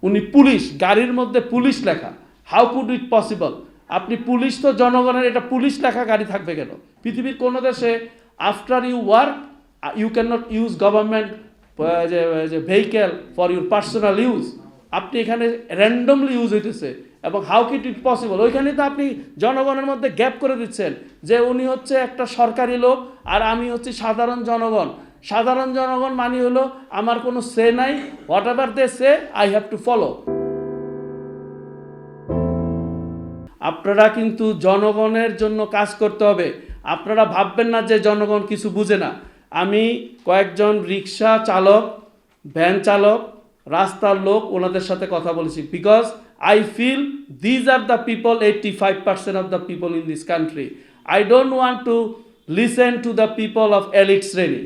উনি পুলিশ, গাড়ির মধ্যে পুলিশ লেখা। How could it possible? আপনি পুলিশ তো জনগণের, এটা পুলিশ লেখা গাড়ি থাকবে কেন? পৃথিবীর কোনো দেশে after you work you can not use government যে vehicle for your personal use. আপনি এখানে র্যান্ডমলি ইউজ হইতেছে, এবং হাউ কিড ইট পসিবল? ওইখানে তো আপনি জনগণের মধ্যে গ্যাপ করে দিচ্ছেন যে উনি হচ্ছে একটা সরকারি লোক আর আমি হচ্ছি সাধারণ জনগণ। সাধারণ জনগণ মানে হলো আমার কোনো সে নাই, whatever they say I have to follow. আপনারা কিন্তু জনগণের জন্য কাজ করতে হবে। আপনারা ভাববেন না যে জনগণ কিছু বুঝে না। আমি কয়েকজন রিক্সা চালক, ভ্যান চালক, রাস্তার লোক, ওনাদের সাথে কথা বলেছি, because I feel these are the people, 85% of the people in this country. I don't want to listen to the people of elite শ্রেণী।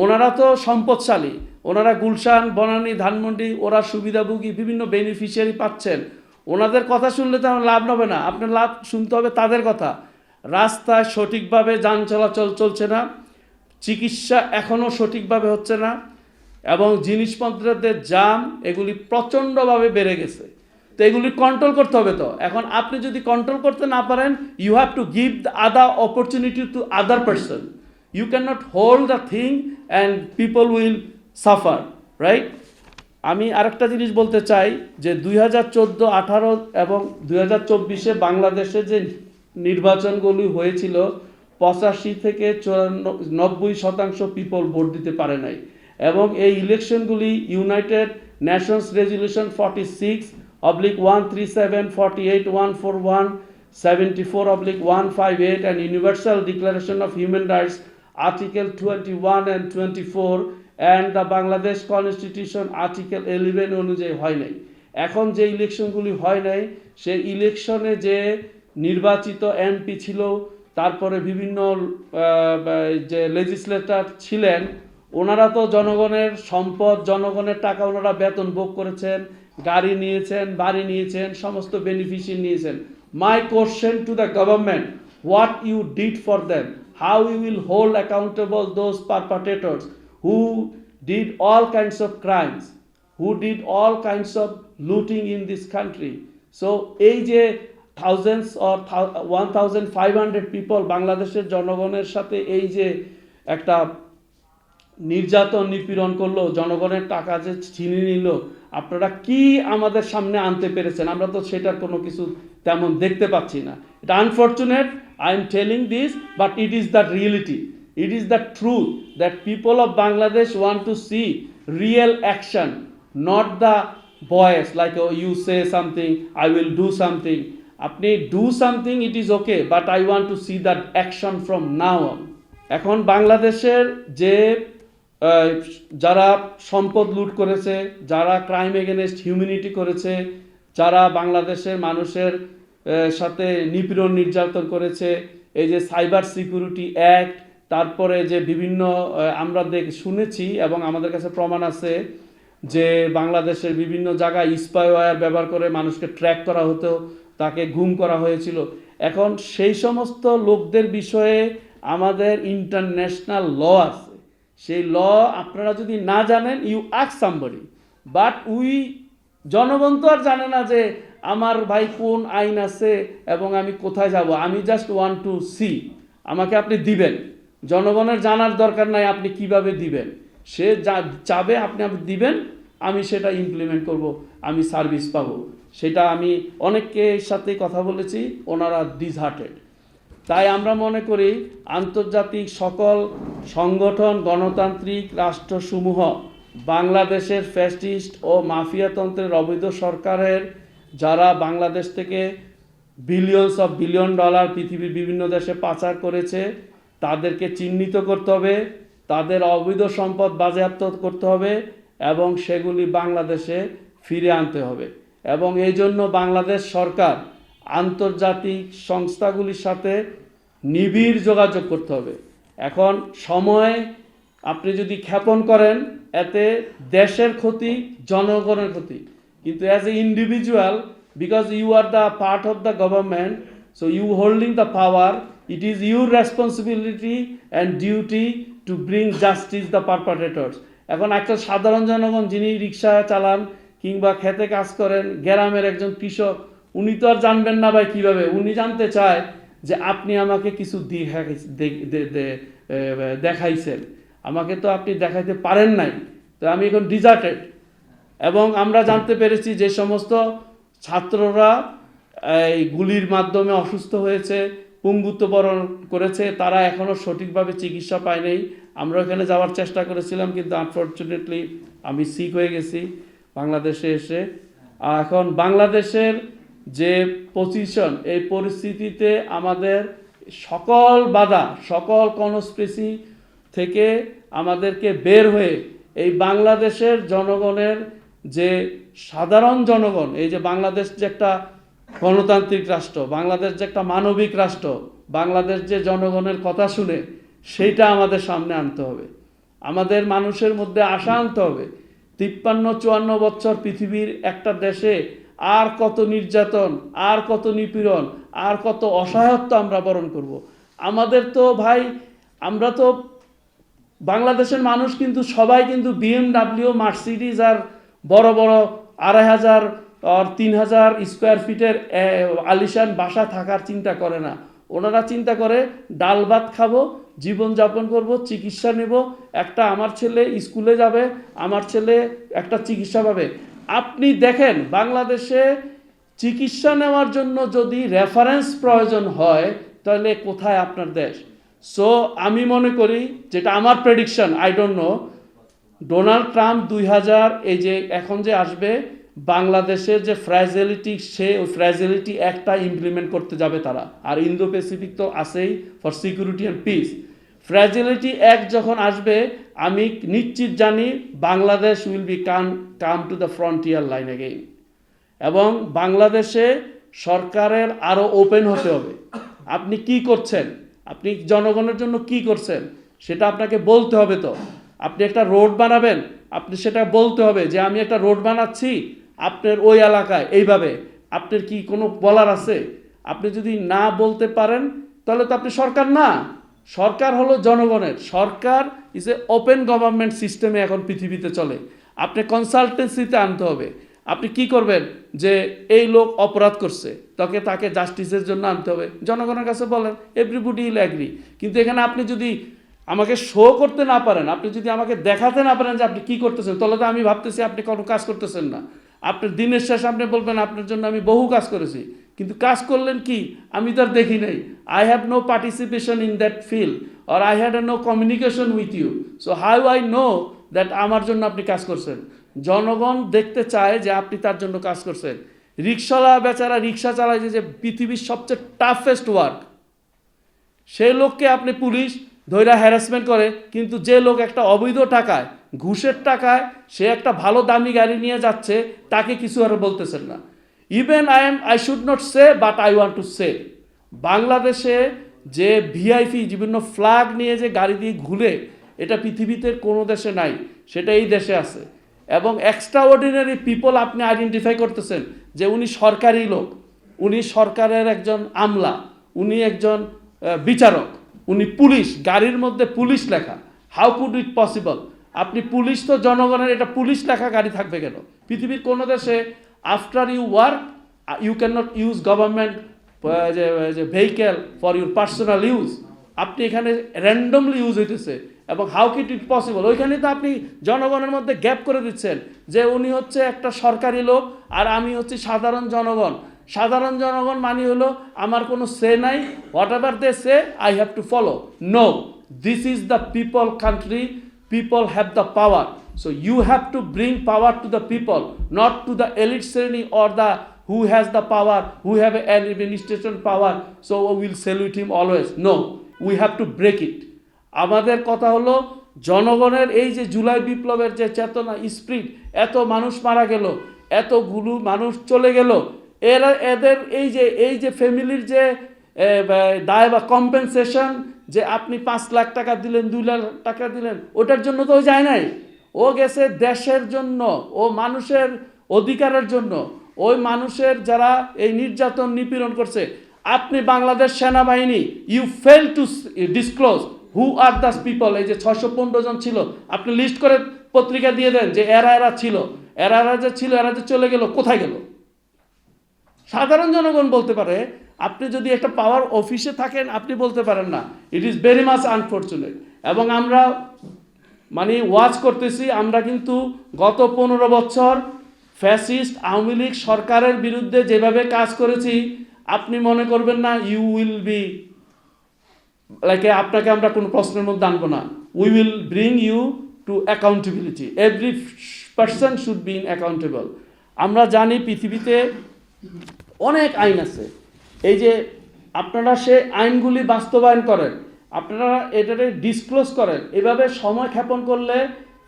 ওনারা তো সম্পদশালী, ওনারা গুলশান, বনানী, ধানমন্ডি, ওরা সুবিধাভোগী, বিভিন্ন বেনিফিশিয়ারি পাচ্ছেন। ওনাদের কথা শুনলে তো আমার লাভ হবে না, আপনার লাভ শুনতে হবে তাদের কথা। রাস্তায় সঠিকভাবে যান চলাচল চলছে না, চিকিৎসা এখনও সঠিকভাবে হচ্ছে না, এবং জিনিসপত্রের জাম এগুলি প্রচণ্ডভাবে বেড়ে গেছে। তো এগুলি কন্ট্রোল করতে হবে। তো এখন আপনি যদি কন্ট্রোল করতে না পারেন, you have to give the other opportunity to other person. You can not hold the thing and people will suffer, right? আমি আরেকটা জিনিস বলতে চাই যে 2014, 18 এবং 2024-এ বাংলাদেশে যে নির্বাচনগুলি হয়েছিল, 85 থেকে 90% পিপল ভোট দিতে পারে নাই। এবং এই ইলেকশনগুলি United Nations resolution 46/137, 48/141, 74/158 and Universal Declaration of Human Rights Article 21 and 24 and the Bangladesh Constitution Article 11 অনুযায়ী হয় নাই। এখন যে ইলেকশনগুলি হয় নাই, সেই ইলেকশনে যে নির্বাচিত এমপি ছিল, তারপরে বিভিন্ন যে লেজিসলেটর ছিলেন, ওনারা তো জনগণের সম্পদ, জনগণের টাকা ওনারা বেতন ভোগ করেছেন, গাড়ি নিয়েছেন, বাড়ি নিয়েছেন, সমস্ত বেনিফিশিয়ারি নিয়েছেন। My question to the government, what you did for them? How you will hold accountable those perpetrators who did all kinds of crimes, who did all kinds of looting in this country? So এই যে thousands or 1500 people বাংলাদেশের জনগণের সাথে এই যে একটা নির্যাতন নিপীড়ন করলো, জনগণের টাকা যে ছিনিয়ে নিল, আপনারা কি আমাদের সামনে আনতে পেরেছেন? আমরা তো সেটার কোনো কিছু তেমন দেখতে পাচ্ছি না। এটা unfortunate, I am telling this, but it is the reality. It is the truth that people of Bangladesh want to see real action, not the voice like, oh, you say something, I will do something. আপনি do something, it is okay, but I want to see that action from now on. এখন বাংলাদেশের যে যারা সম্পদ লুট করেছে, যারা crime against humanity করেছে, যারা বাংলাদেশের মানুষের সাথে নিপীড়ন নির্যাতন করেছে, এই যে সাইবার সিকিউরিটি অ্যাক্ট, তারপরে যে বিভিন্ন আমরা শুনেছি এবং আমাদের কাছে প্রমাণ আছে যে বাংলাদেশের বিভিন্ন জায়গায় স্পাইওয়্যার ব্যবহার করে মানুষকে ট্র্যাক করা হতো, তাকে গুম করা হয়েছিল। এখন সেই সমস্ত লোকদের বিষয়ে আমাদের ইন্টারন্যাশনাল ল আছে। সেই ল আপনারা যদি না জানেন, ইউ আস্ক সামবডি, বাট জনগণ তো আর জানে না যে আমার ভাই কোন আইন আছে এবং আমি কোথায় যাব। আমি জাস্ট ওয়ান্ট টু সি, আমাকে আপনি দিবেন। জনগণের জানার দরকার নাই আপনি কিভাবে দিবেন, সে যা চাবে আপনি দিবেন, আমি সেটা ইমপ্লিমেন্ট করব, আমি সার্ভিস পাবো। সেটা আমি অনেককে সাথে কথা বলেছি, ওনারা ডিসহার্টেড। তাই আমরা মনে করি আন্তর্জাতিক সকল সংগঠন, গণতান্ত্রিক রাষ্ট্রসমূহ বাংলাদেশের ফ্যাসিস্ট ও মাফিয়াতন্ত্রের অবৈধ সরকারের যারা বাংলাদেশ থেকে বিলিয়ন ডলার পৃথিবীর বিভিন্ন দেশে পাচার করেছে, তাদেরকে চিহ্নিত করতে হবে, তাদের অবৈধ সম্পদ বাজেয়াপ্ত করতে হবে এবং সেগুলি বাংলাদেশে ফিরে আনতে হবে। এবং এই জন্য বাংলাদেশ সরকার আন্তর্জাতিক সংস্থাগুলির সাথে নিবিড় যোগাযোগ করতে হবে। এখন সময় আপনি যদি ক্ষেপণ করেন, এতে দেশের ক্ষতি, জনগণের ক্ষতি। কিন্তু as a individual, because you are the part of the government, so you holding the power, it is your responsibility and duty to bring justice the perpetrators. এখন একটা সাধারণ জনগণ যিনি রিক্সা চালান কিংবা খেতে কাজ করেন, গ্রামের একজন কৃষক, উনি তো আর জানবেন না ভাই কীভাবে, উনি জানতে চায় যে আপনি আমাকে কিছু দেখাইছেন, আমাকে তো আপনি দেখাইতে পারেন নাই, তো আমি এখন ডিজার্টেড। এবং আমরা জানতে পেরেছি যে সমস্ত ছাত্ররা এই গুলির মাধ্যমে অসুস্থ হয়েছে, পঙ্গুত্ব বরণ করেছে, তারা এখনও সঠিকভাবে চিকিৎসা পায়নি। আমরা ওখানে যাওয়ার চেষ্টা করেছিলাম, কিন্তু আনফর্চুনেটলি আমি সিক হয়ে গেছি বাংলাদেশে এসে। এখন বাংলাদেশের যে পজিশন, এই পরিস্থিতিতে আমাদের সকল বাধা, সকল কনস্পিরেসি থেকে আমাদেরকে বের হয়ে এই বাংলাদেশের জনগণের যে সাধারণ জনগণ, এই যে বাংলাদেশ যে একটা গণতান্ত্রিক রাষ্ট্র, বাংলাদেশ যে একটা মানবিক রাষ্ট্র, বাংলাদেশ যে জনগণের কথা শুনে, সেইটা আমাদের সামনে আনতে হবে। আমাদের মানুষের মধ্যে আশা আনতে হবে 53-54 বছর পৃথিবীর একটা দেশে আর কত নির্যাতন, আর কত নিপীড়ন, আর কত অসহায়ত্ব আমরা বরণ করব। আমাদের তো ভাই, আমরা তো বাংলাদেশের মানুষ কিন্তু সবাই কিন্তু BMW, মার্সিডিজ আর বড় বড় 2500 আর 3000 স্কোয়ার ফিটের আলিশান বাসা থাকার চিন্তা করে না। ওনারা চিন্তা করে ডাল ভাত খাবো, জীবনযাপন করব, চিকিৎসা নেব, একটা আমার ছেলে স্কুলে যাবে, আমার ছেলে একটা চিকিৎসা পাবে। আপনি দেখেন বাংলাদেশে চিকিৎসা নেওয়ার জন্য যদি রেফারেন্স প্রয়োজন হয়, তাহলে কোথায় আপনার দেশ? সো আমি মনে করি, যেটা আমার prediction, I don't know, Donald Trump 2000 এই যে এখন যে আসবে, বাংলাদেশের যে ফ্র্যাজিলিটি, সে ওই ফ্র্যাজিলিটি একটা ইমপ্লিমেন্ট করতে যাবে তারা। আর ইন্দো প্যাসিফিক তো আছেই for security and peace. Fragility act যখন আসবে, আমি নিশ্চিত জানি Bangladesh will be come to the frontier line again. এবং বাংলাদেশে সরকারের আরও ওপেন হতে হবে। আপনি কি করছেন, আপনি জনগণের জন্য কি করছেন, সেটা আপনাকে বলতে হবে। তো আপনি একটা রোড বানাবেন, আপনি সেটা বলতে হবে যে আমি একটা রোড বানাচ্ছি আপনার ওই এলাকায় এইভাবে, আপনার কি কোনো বলার আছে? আপনি যদি না বলতে পারেন, তাহলে তো আপনি সরকার না। সরকার হলো জনগণের। সরকার ইজ এ ওপেন গভর্নমেন্ট সিস্টেমে এখন পৃথিবীতে চলে। আপনি কনসালটেন্সিতে আনতে হবে। আপনি কি করবেন যে এই লোক অপরাধ করছে, তাকে জাস্টিসের জন্য আনতে হবে, জনগণের কাছে বলেন, এভরিবডি উইল অ্যাগ্রি। কিন্তু এখানে আপনি যদি আমাকে শো করতে না পারেন, আপনি যদি আমাকে দেখাতে না পারেন যে আপনি কি করতেছেন, তাহলে তো আমি ভাবতেছি আপনি কোনো কাজ করতেছেন না। আপনার দিনের শেষে আপনি বলবেন আপনার জন্য আমি বহু কাজ করেছি, কিন্তু কাজ করলেন কি আমি তো আর দেখি নাই। I have no participation in that field, or I had no communication with you, so how I know that আমার জন্য আপনি কাজ করছেন। জনগণ দেখতে চায় যে আপনি তার জন্য কাজ করছেন। রিক্সাওয়ালা বেচারা রিক্সা চালায় যে পৃথিবীর সবচেয়ে টাফেস্ট ওয়ার্ক, সেই লোককে আপনি পুলিশ ধৈর্য হ্যারাসমেন্ট করে, কিন্তু যে লোক একটা অবৈধ টাকায়, ঘুষের টাকায় সে একটা ভালো দামি গাড়ি নিয়ে যাচ্ছে, তাকে কিছু আর বলতেছেন না। Even I should not say, but I want to say, বাংলাদেশে যে ভিআইপি বিভিন্ন ফ্ল্যাগ নিয়ে যে গাড়ি দিয়ে ঘুরে, এটা পৃথিবীতে কোনো দেশে নাই, সেটা এই দেশে আছে। এবং এক্সট্রা অর্ডিনারি পিপল আপনি আইডেন্টিফাই করতেছেন যে উনি সরকারি লোক, উনি সরকারের একজন আমলা, উনি একজন বিচারক, উনি পুলিশ, গাড়ির মধ্যে পুলিশ লেখা। How could it possible? আপনি পুলিশ তো জনগণের, এটা পুলিশ লেখা গাড়ি থাকবে কেন? পৃথিবীর কোনো দেশে after you work you can not use government যে vehicle for your personal use. আপনি এখানে র্যান্ডমলি ইউজ হইতেছে। এবং হাউ কিড ইট পসিবল? ওইখানে তো আপনি জনগণের মধ্যে গ্যাপ করে দিচ্ছেন যে উনি হচ্ছে একটা সরকারি লোক আর আমি হচ্ছি সাধারণ জনগণ। সাধারণ জনগণ মানে হলো আমার কোনো সে নাই, whatever they say I have to follow. No, this is the people country, people have the power, so you have to bring power to the people, not to the elite শ্রেণী or the who has the power, who have an administration power, so we will salute him always. No, we have to break it. আমাদের কথা হলো জনগণের এই যে জুলাই বিপ্লবের যে চেতনা, স্পিরিট, এত মানুষ মারা গেল, এতগুলো মানুষ চলে গেল, এদের এই যে ফ্যামিলির যে দায় বা কম্পেনসেশন, যে আপনি 5 লাখ টাকা দিলেন, 2 লাখ টাকা দিলেন, ওটার জন্য তো ও যায় নাই। ও গেছে দেশের জন্য, ও মানুষের অধিকারের জন্য, ওই মানুষের যারা এই নির্যাতন নিপীড়ন করছে। আপনি বাংলাদেশ সেনাবাহিনী, you fail to disclose who are the people. এই যে 615 জন ছিল, আপনি লিস্ট করে পত্রিকা দিয়ে দেন যে এরা ছিল। এরা যে ছিল এরা যে চলে গেল, কোথায় গেল? সাধারণ জনগণ বলতে পারে। আপনি যদি একটা পাওয়ার অফিসে থাকেন আপনি বলতে পারেন না। It is very much unfortunate. এবং আমরা মানে ওয়াচ করতেছি, আমরা কিন্তু গত 15 বছর ফ্যাসিস্ট আওয়ামী লীগ সরকারের বিরুদ্ধে যেভাবে কাজ করেছি, আপনি মনে করবেন না ইউ উইল বি লাইক আপনাকে আমরা কোনো প্রশ্নের মধ্যে আনবো না। We will bring you to accountability. Every person should be in accountable. আমরা জানি পৃথিবীতে অনেক আইন আছে, এই যে আপনারা সে আইনগুলি বাস্তবায়ন করেন, আপনারা এটাকে ডিসক্লোজ করেন। এভাবে সময় ক্ষেপণ করলে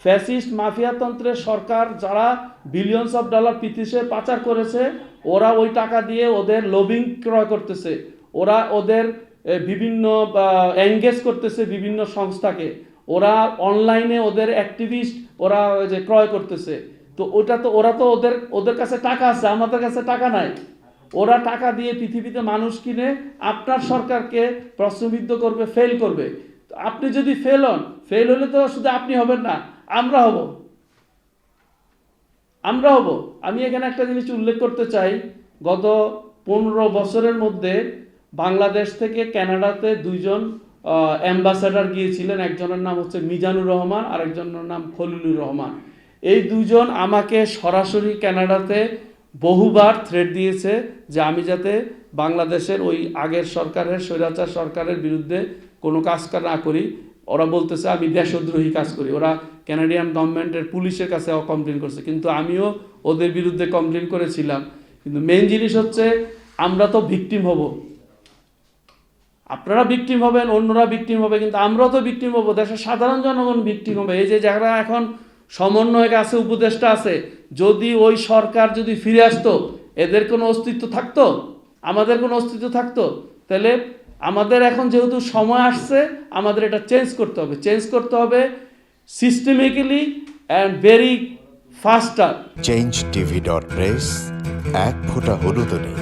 ফ্যাসিস্ট মাফিয়াতন্ত্রের সরকার যারা বিলিয়নস অফ ডলার পিতিশে পাচার করেছে, ওরা ওই টাকা দিয়ে ওদের লবিং ক্রয় করতেছে, ওরা ওদের বিভিন্ন এঙ্গেজ করতেছে বিভিন্ন সংস্থাকে, ওরা অনলাইনে ওদের অ্যাক্টিভিস্ট ওরা যে ক্রয় করতেছে। তো ওরা তো ওদের কাছে টাকা আছে, আমাদের কাছে টাকা নাই। ওরা টাকা দিয়ে পৃথিবীতে মানুষ কিনে আপনার সরকারকে প্রশ্নবিদ্ধ করবে, ফেল করবে। আপনি যদি ফেল হলে তো শুধু আপনি হবেন না, আমরা হব। আমি এখানে একটা জিনিস উল্লেখ করতে চাই, গত 15 বছরের মধ্যে বাংলাদেশ থেকে কানাডাতে 2 জন অ্যাম্বাসাডার গিয়েছিলেন। একজনের নাম হচ্ছে মিজানুর রহমান, আর একজনের নাম খলিলুর রহমান। এই 2 জন আমাকে সরাসরি কানাডাতে বহুবার থ্রেট দিয়েছে যে আমি যাতে বাংলাদেশের ওই আগের সরকারের স্বৈরাচার সরকারের বিরুদ্ধে কোনো কাজ না করি। ওরা বলতেছে আমি দেশদ্রোহী কাজ করি। ওরা কানাডিয়ান গভর্নমেন্টের পুলিশের কাছে কমপ্লেন করছে, কিন্তু আমিও ওদের বিরুদ্ধে কমপ্লেন করেছিলাম। কিন্তু মেইন জিনিস হচ্ছে আমরা তো ভিকটিম হব, আপনারা ভিকটিম হবেন, অন্যরা ভিকটিম হবে, কিন্তু আমরাও তো ভিকটিম হব, দেশের সাধারণ জনগণ ভিকটিম হবে। এই যে যারা এখন সমন্বয়ক আছে, উপদেষ্টা আছে, যদি ওই সরকার যদি ফিরে আসতো, এদের কোনো অস্তিত্ব থাকতো, আমাদের কোনো অস্তিত্ব থাকতো? তাহলে আমাদের এখন যেহেতু সময় আসছে, আমাদের এটা চেঞ্জ করতে হবে systemically and very faster. change tv.press এক ফোঁটা হলুদ নেই।